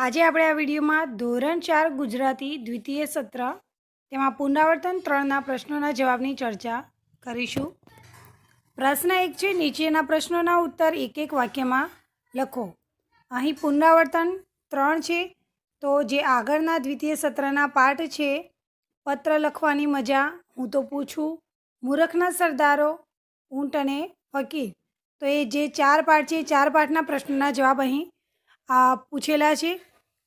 આજે આપણે આ વિડીયોમાં ધોરણ 4 ગુજરાતી દ્વિતીય સત્ર તેમાં પુનરાવર્તન 3ના પ્રશ્નોના જવાબની ચર્ચા કરીશું। પ્રશ્ન 1 છે, નીચેના પ્રશ્નોના ઉત્તર એક એક વાક્યમાં લખો। અહીં પુનરાવર્તન 3 છે, તો જે આગળના દ્વિતીય સત્રના પાઠ છે, પત્ર લખવાની મજા, હું તો પૂછું, મૂરખના સરદારો, ઊંટ અને ફકીર, તો એ જે 4 પાઠ છે, 4 પાઠના પ્રશ્નોના જવાબ અહીં પૂછેલા છે,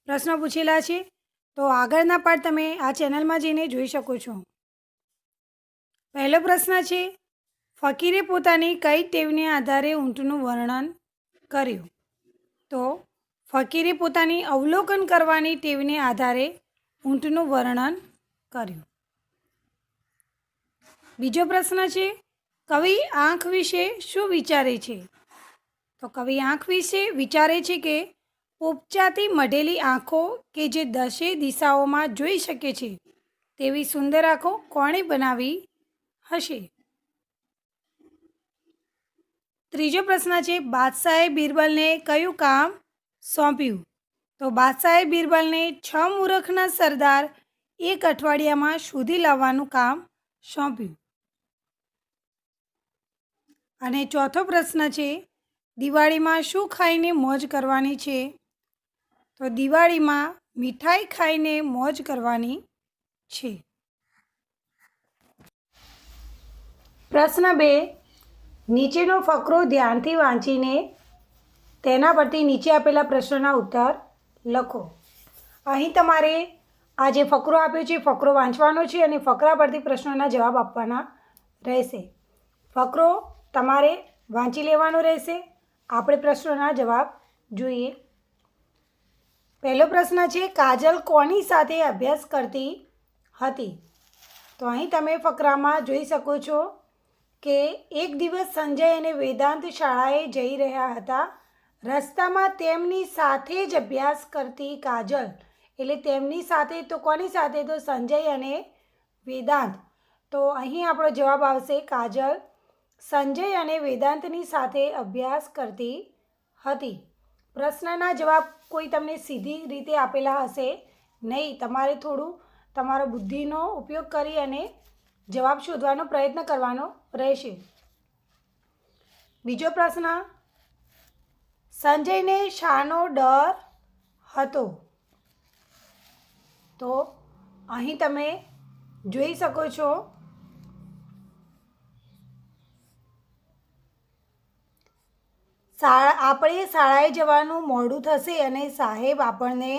પ્રશ્નો પૂછેલા છે। તો આગળના પાઠ તમે આ ચેનલમાં જઈને જોઈ શકો છો। પહેલો પ્રશ્ન છે, ફકીરે પોતાની કઈ ટેવને આધારે ઊંટનું વર્ણન કર્યું? તો ફકીરે પોતાની અવલોકન કરવાની ટેવને આધારે ઊંટનું વર્ણન કર્યું। બીજો પ્રશ્ન છે, કવિ આંખ વિશે શું વિચારે છે? તો કવિ આંખ વિશે વિચારે છે કે પોપચાથી મઢેલી આંખો કે જે 10 દિશાઓમાં જોઈ શકે છે તેવી સુંદર આંખો કોણે બનાવી હશે? ત્રીજો પ્રશ્ન છે, બાદશાહે બિરબલને કયું કામ સોંપ્યું? તો બાદશાહે બિરબલને 6 મૂરખના સરદાર એક અઠવાડિયામાં શોધી લાવવાનું કામ સોંપ્યું। અને ચોથો પ્રશ્ન છે, દિવાળીમાં શું ખાઈને મોજ કરવાની છે? તો દિવાળીમાં મીઠાઈ ખાઈને મોજ કરવાની છે। પ્રશ્ન 2, નીચેનો ફકરો ધ્યાનથી વાંચીને તેના પરથી નીચે આપેલા પ્રશ્નોના ઉત્તર લખો। અહીં તમારે આ જે ફકરો આપ્યો છે ફકરો વાંચવાનો છે અને ફકરા પરથી પ્રશ્નોના જવાબ આપવાના રહેશે। ફકરો તમારે વાંચી લેવાનો રહેશે। આપણે પ્રશ્નોના જવાબ જોઈએ। પહેલો પ્રશ્ન છે, કાજલ કોની સાથે અભ્યાસ કરતી હતી? તો અહીં તમે ફકરામાં જોઈ શકો છો કે એક દિવસ સંજય અને વેદાંત શાળાએ જઈ રહ્યા હતા। રસ્તામાં તેમની સાથે જ અભ્યાસ કરતી કાજલ, એટલે તેમની સાથે તો કોની સાથે? તો સંજય અને વેદાંત। તો અહીં આપણો જવાબ આવશે કાજલ સંજય અને વેદાંતની સાથે અભ્યાસ કરતી હતી। પ્રશ્નના જવાબ કોઈ તમને સીધી રીતે આપેલા હશે નહીં, તમારે થોડું તમારો બુદ્ધિનો ઉપયોગ કરી અને જવાબ શોધવાનો પ્રયત્ન કરવાનો રહેશે। બીજો પ્રશ્ન, સંજયને શાનો ડર હતો? તો અહીં તમે જોઈ શકો છો આપણે શાળાએ જવાનું મોડું થશે અને સાહેબ આપણને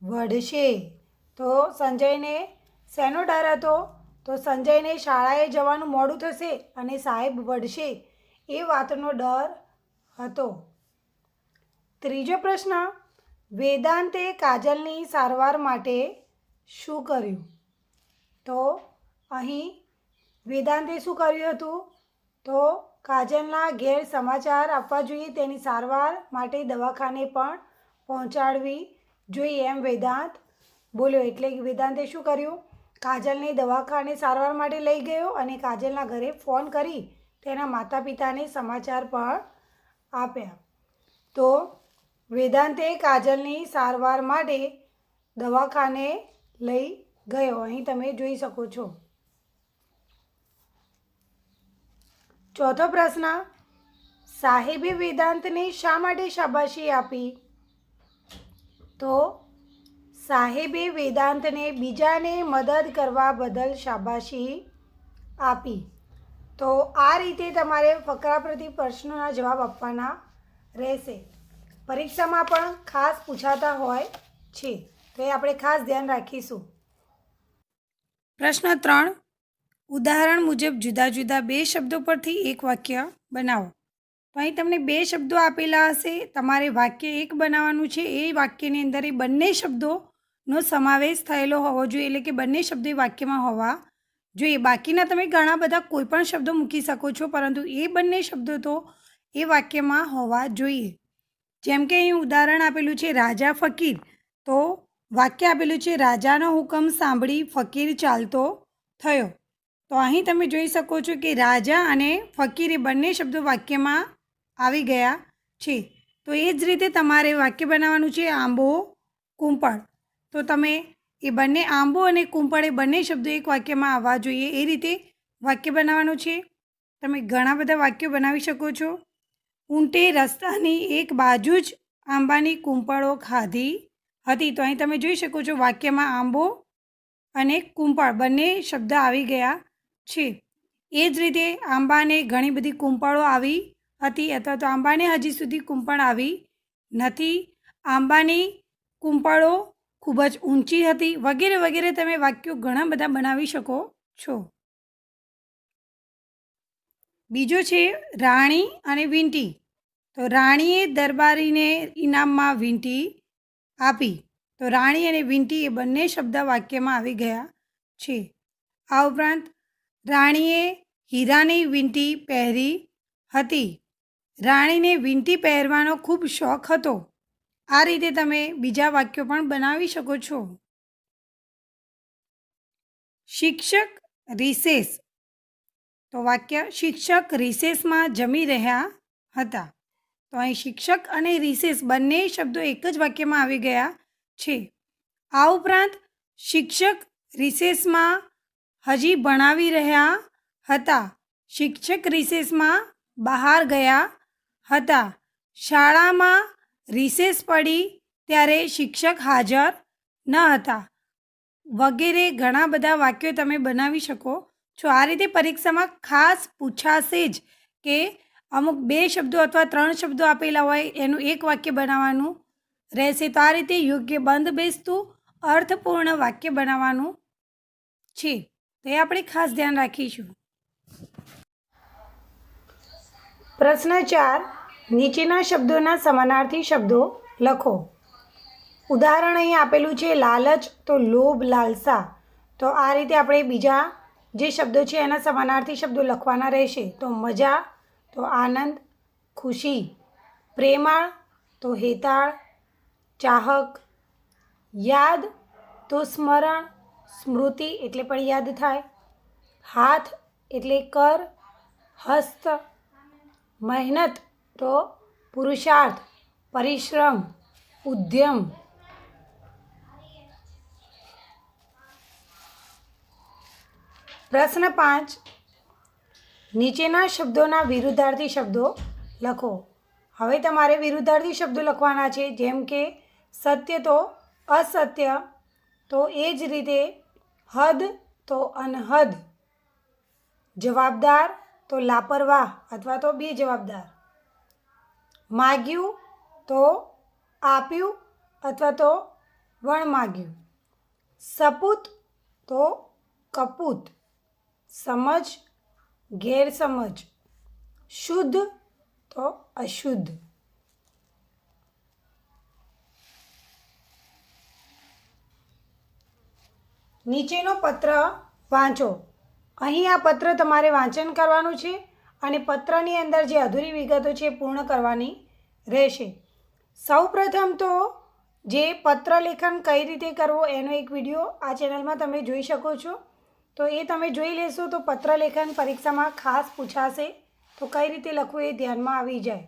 વઢશે। તો સંજયને શેનો ડર હતો? તો સંજયને શાળાએ જવાનું મોડું થશે અને સાહેબ વઢશે એ વાતનો ડર હતો। ત્રીજો પ્રશ્ન, વેદાંતે કાજલની સારવાર માટે શું કર્યું? તો અહીં વેદાંતે શું કર્યું હતું? તો કાજલના ઘેર સમાચાર આપવા જોઈએ, તેની સારવાર માટે દવાખાને પણ પહોંચાડવી જોઈએ એમ વેદાંત બોલ્યો। એટલે વેદાંતે શું કર્યું? કાજલને દવાખાને સારવાર માટે લઈ ગયો અને કાજલના ઘરે ફોન કરી તેના માતા પિતાને સમાચાર પણ આપ્યા। તો વેદાંતે કાજલની સારવાર માટે દવાખાને લઈ ગયો, અહીં તમે જોઈ શકો છો। ચોથો પ્રશ્ન, સાહેબે વેદાંતને શા માટે શાબાશી આપી? તો સાહેબે વેદાંતને બીજાને મદદ કરવા બદલ શાબાશી આપી। તો આ રીતે તમારે ફકરા પરથી પ્રશ્નોના જવાબ આપવાના રહેશે। પરીક્ષામાં પણ ખાસ પૂછાતા હોય છે, તો એ આપણે ખાસ ધ્યાન રાખીશું। પ્રશ્ન 3, ઉદાહરણ મુજબ જુદા જુદા 2 શબ્દો પરથી એક વાક્ય બનાવો। તો અહીં તમને 2 શબ્દો આપેલા હશે, તમારે વાક્ય 1 બનાવવાનું છે। એ વાક્યની અંદર એ બંને શબ્દોનો સમાવેશ થયેલો હોવો જોઈએ, એટલે કે બંને શબ્દો એ વાક્યમાં હોવા જોઈએ। બાકીના તમે ઘણા બધા કોઈ પણ શબ્દો મૂકી શકો છો, પરંતુ એ બંને શબ્દો તો એ વાક્યમાં હોવા જોઈએ। જેમ કે અહીં ઉદાહરણ આપેલું છે રાજા ફકીર, તો વાક્ય આપેલું છે રાજાનો હુકમ સાંભળી ફકીર ચાલતો થયો। તો અહીં તમે જોઈ શકો છો કે રાજા અને ફકીર એ બંને શબ્દો વાક્યમાં આવી ગયા છે। તો એ જ રીતે તમારે વાક્ય બનાવવાનું છે, આંબો કુંપળ, તો તમે એ બંને આંબો અને કુંપળ એ બંને શબ્દો એક વાક્યમાં આવવા જોઈએ એ રીતે વાક્ય બનાવવાનું છે. તમે ઘણા બધા વાક્યો બનાવી શકો છો. ઊંટે રસ્તાની એક બાજુ જ આંબાની કુંપળો ખાધી હતી. તો અહીં તમે જોઈ શકો છો વાક્યમાં આંબો અને કુંપળ બંને શબ્દ આવી ગયા છે. એ જ રીતે આંબાને ઘણી બધી કુંપળો આવી હતી અથવા તો આંબાને હજી સુધી કુંપળ આવી નથી. આંબાની કુંપળો ખૂબ જ ઊંચી હતી વગેરે વગેરે તમે વાક્યો ઘણા બધા બનાવી શકો છો. બીજો છે રાણી અને વીંટી. તો રાણીએ દરબારીને ઇનામમાં વીંટી આપી. તો રાણી અને વીંટી એ બંને શબ્દ વાક્યમાં આવી ગયા છે. આ ઉપરાંત રાણીએ હીરાની વીંટી પહેરી હતી. રાણીને વીંટી પહેરવાનો ખૂબ શોખ હતો. આ રીતે તમે બીજા વાક્યો પણ બનાવી શકો છો. શિક્ષક રિસેસ. તો વાક્ય શિક્ષક રિસેસમાં જમી રહ્યા હતા. તો અહીં શિક્ષક અને રિસેસ બંને શબ્દો એક જ વાક્યમાં આવી ગયા છે. આ ઉપરાંત શિક્ષક રિસેસમાં હજી ભણાવી રહ્યા હતા. શિક્ષક રિસેસમાં બહાર ગયા હતા. શાળામાં રિસેસ પડી ત્યારે શિક્ષક હાજર ન હતા વગેરે ઘણા બધા વાક્યો તમે બનાવી શકો છો. આ રીતે પરીક્ષામાં ખાસ પૂછાશે જ કે અમુક 2 શબ્દો અથવા 3 શબ્દો આપેલા હોય એનું એક વાક્ય બનાવવાનું રહેશે. તો આ રીતે યોગ્ય બંધ બેસતું અર્થપૂર્ણ વાક્ય બનાવવાનું છે. તો એ આપણે ખાસ ધ્યાન રાખીશું. પ્રશ્ન 4. નીચેના શબ્દોના સમાનાર્થી શબ્દો લખો. ઉદાહરણ અહીં આપેલું છે લાલચ, તો લોભ, લાલસા. તો આ રીતે આપણે બીજા જે શબ્દો છે એના સમાનાર્થી શબ્દો લખવાના રહેશે. તો મજા, તો આનંદ, ખુશી. પ્રેમાળ, તો હેતાળ, ચાહક. યાદ, તો સ્મરણ, સ્મૃતિ એટલે પણ યાદ થાય. હાથ એટલે કર, હસ્ત. મહેનત, તો પુરુષાર્થ, પરિશ્રમ, ઉદ્યમ. પ્રશ્ન 5. નીચેના શબ્દોના વિરુદ્ધાર્થી શબ્દો લખો. હવે તમારે વિરુદ્ધાર્થી શબ્દો લખવાના છે, જેમ કે સત્ય તો અસત્ય, તો એ જ રીતે હદ તો અનહદ. જવાબદાર તો લાપરવાહ અથવા તો બેજવાબદાર. માગ્યું તો આપ્યું અથવા તો વણમાગ્યું. સપૂત તો કપૂત. સમજ, ગેરસમજ. શુદ્ધ તો અશુદ્ધ. નીચેનો પત્ર વાંચો. અહીં આ પત્ર તમારે વાંચન કરવાનું છે અને પત્રની અંદર જે અધૂરી વિગતો છે પૂર્ણ કરવાની રહેશે. સૌપ્રથમ તો જે પત્ર લેખન કઈ રીતે કરવું એનો એક વિડીયો આ ચેનલમાં તમે જોઈ શકો છો. તો એ તમે જોઈ લેશો તો પત્ર લેખન પરીક્ષામાં ખાસ પૂછાશે. તો કઈ રીતે લખવું એ ધ્યાનમાં આવી જાય.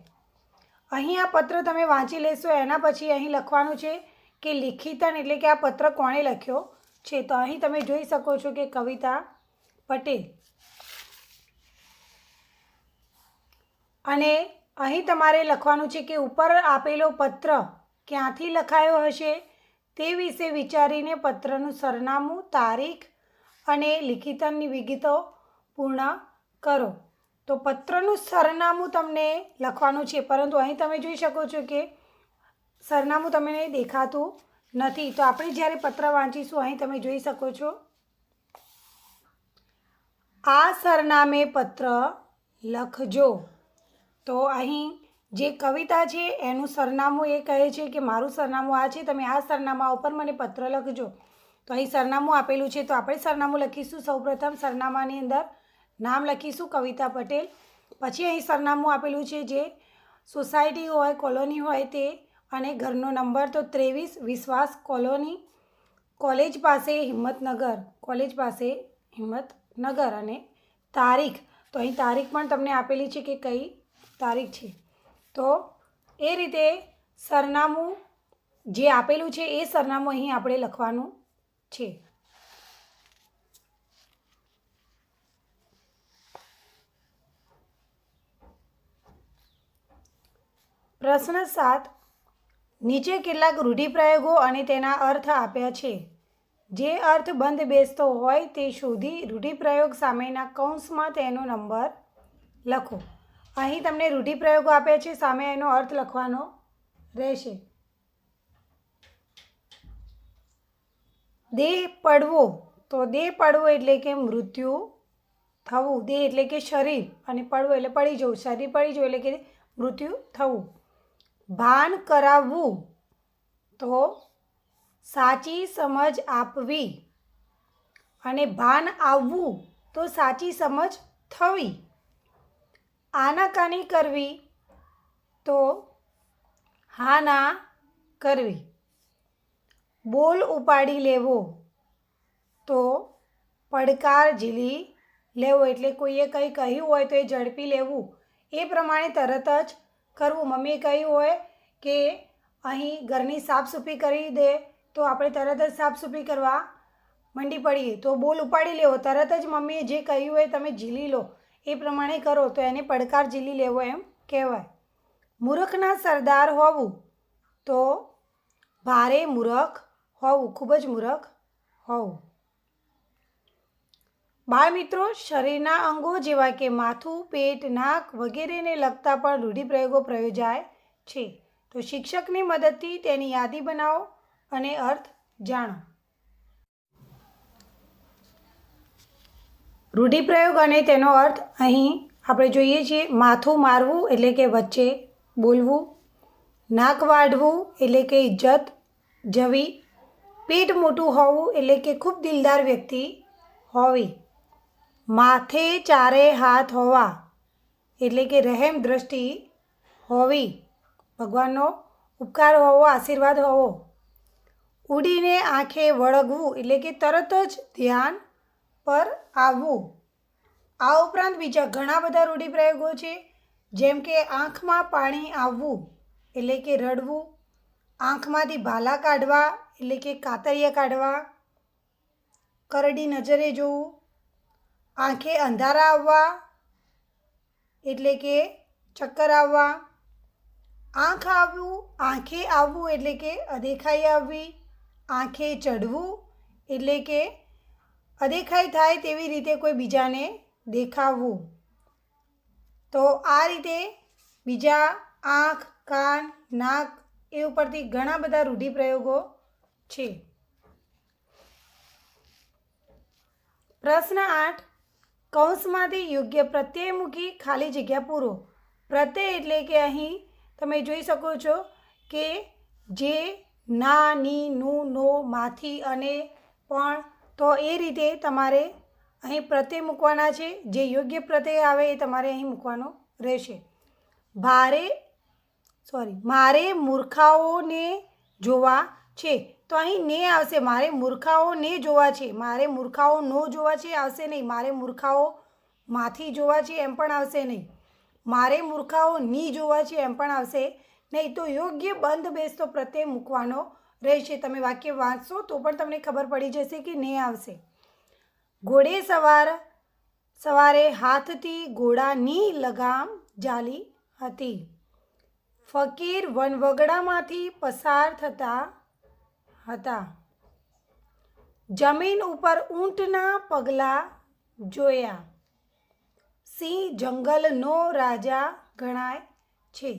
અહીં આ પત્ર તમે વાંચી લેશો. એના પછી અહીં લખવાનું છે કે લિખિતન એટલે કે આ પત્ર કોણે લખ્યો છે. તો અહીં તમે જોઈ શકો છો કે કવિતા પટેલ. અને અહીં તમારે લખવાનું છે કે ઉપર આપેલો પત્ર ક્યાંથી લખાયો હશે તે વિશે વિચારીને પત્રનું સરનામું, તારીખ અને લિખિતનની વિગતો પૂર્ણ કરો. તો પત્રનું સરનામું તમને લખવાનું છે, પરંતુ અહીં તમે જોઈ શકો છો કે સરનામું તમને દેખાતું નથી. તો આપણે જ્યારે પત્ર વાંચીશું અહીં તમે જોઈ શકો છો આ સરનામે પત્ર લખજો. તો અહીં જે કવિતા છે એનું સરનામું એ કહે છે કે મારું સરનામું આ છે, તમે આ સરનામા ઉપર મને પત્ર લખજો. તો અહીં સરનામું આપેલું છે તો આપણે સરનામું લખીશું. સૌપ્રથમ સરનામાની અંદર નામ લખીશું કવિતા પટેલ. પછી અહીં સરનામું આપેલું છે જે સોસાયટી હોય, કોલોની હોય તે, અને ઘરનો નંબર તો 23 વિશ્વાસ કોલોની, કોલેજ પાસે હિંમતનગર, અને તારીખ. તો અહીં તારીખ પણ તમને આપેલી છે કે કઈ તારીખ છે. તો એ રીતે સરનામું જે આપેલું છે એ સરનામું અહીં આપણે લખવાનું છે. પ્રશ્ન 7. નીચે કેટલાક રૂઢિપ્રયોગો અને તેના અર્થ આપ્યા છે. જે અર્થ બંધ બેસતો હોય તે શોધી રૂઢિપ્રયોગ સામેના કૌંસમાં તેનો નંબર લખો. અહીં તમને રૂઢિપ્રયોગો આપ્યા છે, સામે એનો અર્થ લખવાનો રહેશે. દેહ પડવો, તો દેહ પડવો એટલે કે મૃત્યુ થવું. દેહ એટલે કે શરીર અને પડવો એટલે પડી જવું. શરીર પડી જવું એટલે કે મૃત્યુ થવું. ભાન કરાવવું, તો સાચી સમજ આપવી. અને ભાન આવવું, તો સાચી સમજ થવી. આનાકાની કરવી, તો હા ના કરવી. બોલ ઉપાડી લેવો, તો પડકાર ઝીલી લેવો એટલે કોઈએ કંઈ કહ્યું હોય તો એ ઝડપી લેવું, એ પ્રમાણે તરત જ કરવું. મમ્મીએ કહ્યું હોય કે અહીં ઘરની સાફસૂફી કરી દે, તો આપણે તરત જ સાફસૂફી કરવા મંડી પડીએ. તો બોલ ઉપાડી લેવો, તરત જ મમ્મીએ જે કહ્યું હોય તમે ઝીલી લો, એ પ્રમાણે કરો, તો એને પડકાર ઝીલી લેવો એમ કહેવાય. મૂર્ખના સરદાર હોવું, તો ભારે મૂર્ખ હોવું, ખૂબ જ મૂર્ખ હોવું. બાળમિત્રો, શરીરના અંગો જેવા કે માથું, પેટ, નાક વગેરેને લગતા પણ રૂઢિપ્રયોગો પ્રયોજાય છે. તો શિક્ષકની મદદથી તેની યાદી બનાવો અને અર્થ જાણો. રૂઢિપ્રયોગ અને તેનો અર્થ અહીં આપણે જોઈએ છીએ. માથું મારવું એટલે કે વચ્ચે બોલવું. નાક વાઢવું એટલે કે ઇજ્જત જવી. પેટ મોટું હોવું એટલે કે ખૂબ દિલદાર વ્યક્તિ હોવી. માથે ચારે હાથ હોવા એટલે કે રહેમ દ્રષ્ટિ હોવી. ભગવાનનો ઉપકાર હોવો, આશીર્વાદ હોવો. ઉડીને આંખે વળગવું એટલે કે તરત જ ધ્યાન પર આવવું. આ ઉપરાંત બીજા ઘણા બધા રૂઢિપ્રયોગો છે, જેમ કે આંખમાં પાણી આવવું એટલે કે રડવું. આંખમાંથી ભાલા કાઢવા એટલે કે કાતરિયા કાઢવા. કરડી નજરે જોવું. આંખે અંધારા આવવા એટલે કે ચક્કર આવવા. આંખે આવવું એટલે કે અદેખાઈ આવવી. આંખે ચઢવું એટલે કે અદેખાઈ થાય તેવી રીતે કોઈ બીજાને દેખાવવું. તો આ રીતે બીજા આંખ, કાન, નાક એ ઉપરથી ઘણા બધા રૂઢિપ્રયોગો છે. પ્રશ્ન 8. કૌંસમાંથી યોગ્ય પ્રત્યયમુખી ખાલી જગ્યા પૂરો. પ્રત્યય એટલે કે અહીં તમે જોઈ શકો છો કે જે, ના, ની, નું, નો, માંથી અને પણ, તો એ રીતે તમારે અહીં પ્રત્યય મૂકવાના છે. જે યોગ્ય પ્રત્યય આવે એ તમારે અહીં મૂકવાનો રહેશે. મારે મૂર્ખાઓને જોવા છે, તો અહીં ને આવશે. મારે મૂર્ખાઓને જોવા છે. મારે મૂર્ખાઓ નો જોવા છે આવશે નહીં. મારે મૂર્ખાઓ માંથી જોવા છે એમ પણ આવશે નહીં. મારે મૂર્ખાઓ ની જોવા છે એમ પણ આવશે નહીં. તો યોગ્ય બંધ બેસતો પ્રત્યય મૂકવાનો રહેશે. તમે વાક્ય વાંચશો તો પણ તમને ખબર પડી જશે કે ને આવશે. ઘોડે સવારે હાથથી ઘોડાની લગામ ઝાલી હતી. ફકીર વનવગડામાંથી પસાર થતા હતા. જમીન ઉપર ઊંટના પગલાં જોયા. સિંહ જંગલનો રાજા ગણાય છે.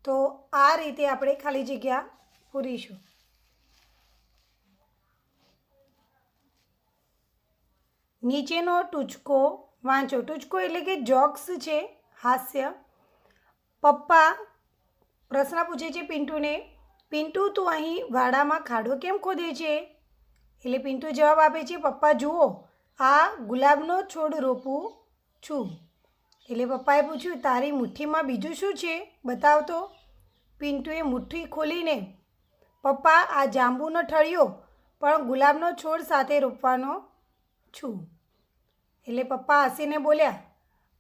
તો આ રીતે આપણે ખાલી જગ્યા પૂરીશું. નીચેનો ટૂચકો વાંચો. ટૂચકો એટલે કે જોક્સ છે, હાસ્ય. પપ્પા પ્રશ્ન પૂછે છે પિન્ટુને, પિન્ટુ તું અહીં વાડામાં ખાડો કેમ ખોદે છે? એટલે પિન્ટુ જવાબ આપે છે, પપ્પા જુઓ, આ ગુલાબનો છોડ રોપું છું. એટલે પપ્પાએ પૂછ્યું, તારી મુઠ્ઠીમાં બીજું શું છે? બતાવ તો. પિન્ટુએ મુઠ્ઠી ખોલીને, પપ્પા આ જાંબુનો ઠળિયો પણ ગુલાબનો છોડ સાથે રોપવાનો છું. એટલે પપ્પા હસીને બોલ્યા,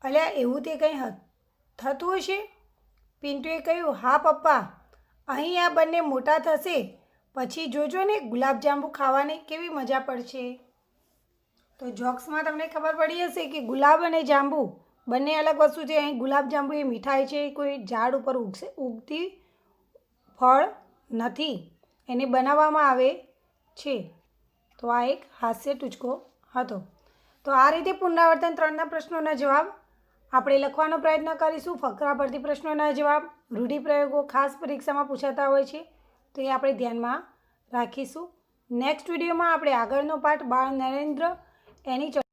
અલ્યા એવું તે કંઈ થતું હશે? પિન્ટુએ કહ્યું, હા પપ્પા, અહીં આ બંને મોટા થશે પછી જોજો ને ગુલાબજાંબુ ખાવાની કેવી મજા પડશે. તો જોક્સમાં તમને ખબર પડી હશે કે ગુલાબ અને જાંબુ બંને અલગ વસ્તુ છે. અહીં ગુલાબજાંબુ એ મીઠાઈ છે, કોઈ ઝાડ ઉપર ઉગતી ફળ નથી, એને બનાવવામાં આવે છે. તો આ એક હાસ્ય ટૂચકો હતો. તો આ રીતે પુનરાવર્તન 3ના પ્રશ્નોના જવાબ આપણે લખવાનો પ્રયત્ન કરીશું. ફકરા પરથી પ્રશ્નોના જવાબ, રૂઢિપ્રયોગો ખાસ પરીક્ષામાં પૂછાતા હોય છે, તો એ આપણે ધ્યાનમાં રાખીશું. નેક્સ્ટ વિડીયોમાં આપણે આગળનો પાઠ બાળ નરેન્દ્ર એની